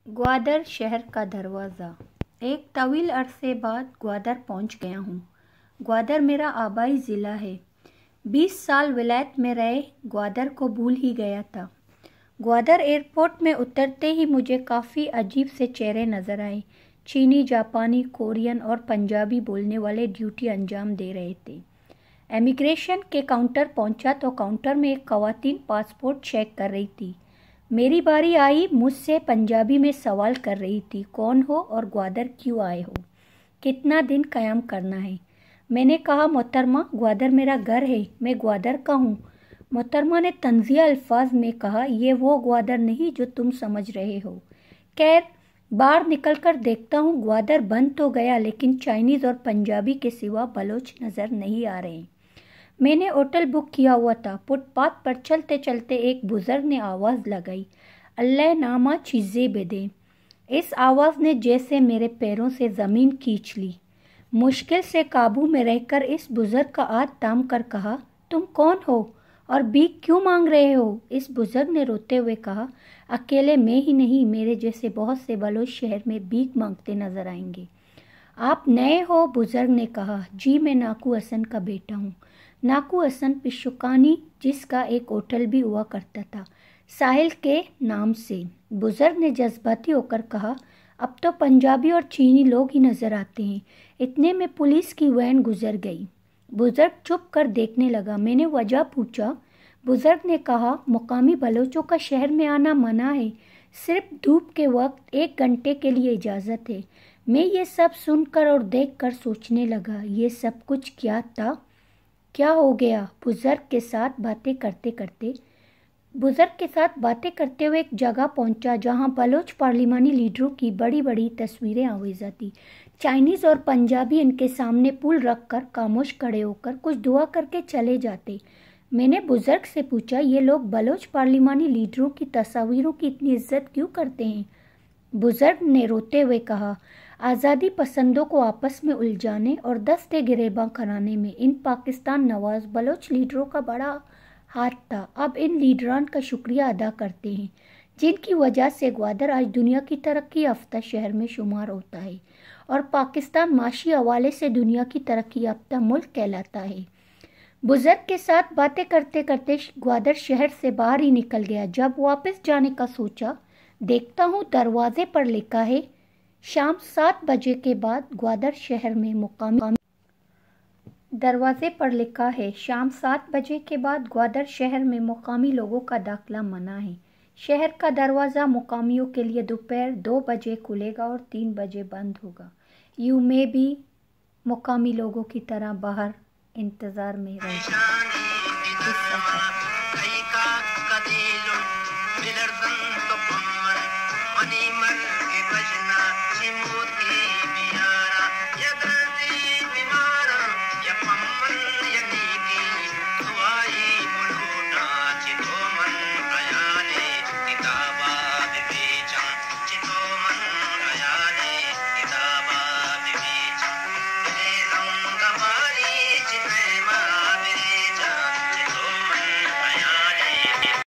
ग्वादर शहर का दरवाज़ा। एक तवील अरसे बाद ग्वादर पहुंच गया हूँ। ग्वादर मेरा आबाई ज़िला है। 20 साल विलायत में रहे ग्वादर को भूल ही गया था। ग्वादर एयरपोर्ट में उतरते ही मुझे काफ़ी अजीब से चेहरे नज़र आए। चीनी, जापानी, कोरियन और पंजाबी बोलने वाले ड्यूटी अंजाम दे रहे थे। इमिग्रेशन के काउंटर पहुंचा तो काउंटर में एक ख़वातीन पासपोर्ट चेक कर रही थी। मेरी बारी आई, मुझसे पंजाबी में सवाल कर रही थी, कौन हो और ग्वादर क्यों आए हो, कितना दिन क़याम करना है। मैंने कहा, मोहतरमा ग्वादर मेरा घर है, मैं ग्वादर का हूँ। मोहतरमा ने तंज़िया अल्फाज में कहा, ये वो ग्वादर नहीं जो तुम समझ रहे हो। खैर, बाहर निकलकर देखता हूँ ग्वादर बंद तो गया, लेकिन चाइनीज़ और पंजाबी के सिवा बलोच नज़र नहीं आ रहे। मैंने होटल बुक किया हुआ था। फुटपाथ पर चलते चलते एक बुज़ुर्ग ने आवाज़ लगाई, अल्लाह नामा चीज़ें बेदे। इस आवाज़ ने जैसे मेरे पैरों से ज़मीन खींच ली। मुश्किल से काबू में रहकर इस बुज़ुर्ग का हाथ थाम कर कहा, तुम कौन हो और भीख क्यों मांग रहे हो? इस बुज़ुर्ग ने रोते हुए कहा, अकेले मैं ही नहीं, मेरे जैसे बहुत से बलोच शहर में भीख मांगते नजर आएंगे। आप नए हो? बुज़ुर्ग ने कहा, जी मैं नाकू हसन का बेटा हूँ। नाकू हसन पिशुकानी, जिसका एक होटल भी हुआ करता था साहिल के नाम से। बुज़ुर्ग ने जज्बाती होकर कहा, अब तो पंजाबी और चीनी लोग ही नज़र आते हैं। इतने में पुलिस की वैन गुजर गई। बुज़ुर्ग चुप कर देखने लगा। मैंने वजह पूछा। बुज़ुर्ग ने कहा, मुकामी बलोचों का शहर में आना मना है, सिर्फ धूप के वक्त 1 घंटे के लिए इजाज़त है। मैं ये सब सुनकर और देखकर सोचने लगा, ये सब कुछ क्या था, क्या हो गया? बुज़ुर्ग के साथ बातें करते हुए एक जगह पहुंचा जहां बलोच पार्लिमानी लीडरों की बड़ी बड़ी तस्वीरें आवेज़ा थी। चाइनीज़ और पंजाबी इनके सामने पुल रखकर खामोश खड़े होकर कुछ दुआ करके चले जाते। मैंने बुज़ुर्ग से पूछा, ये लोग बलोच पार्लिमानी लीडरों की तस्वीरों की इतनी इज्जत क्यों करते हैं? बुज़ुर्ग ने रोते हुए कहा, आज़ादी पसंदों को आपस में उलझाने और दस्ते गिरेबां कराने में इन पाकिस्तान नवाज बलोच लीडरों का बड़ा हाथ था। अब इन लीडरान का शुक्रिया अदा करते हैं, जिनकी वजह से ग्वादर आज दुनिया की तरक्की याफ्ता शहर में शुमार होता है और पाकिस्तान माशी हवाले से दुनिया की तरक्की याफ्ता मुल्क कहलाता है। बुज़ुर्ग के साथ बातें करते करते ग्वादर शहर से बाहर ही निकल गया। जब वापस जाने का सोचा, देखता हूँ दरवाजे पर लिखा है, शाम 7 बजे के बाद ग्वादर शहर में मुकामी लोगों का दाखिला मना है। शहर का दरवाज़ा मुकामियों के लिए दोपहर 2 बजे खुलेगा और 3 बजे बंद होगा। यूं मैं भी मुकामी लोगों की तरह बाहर इंतज़ार में रहेगा।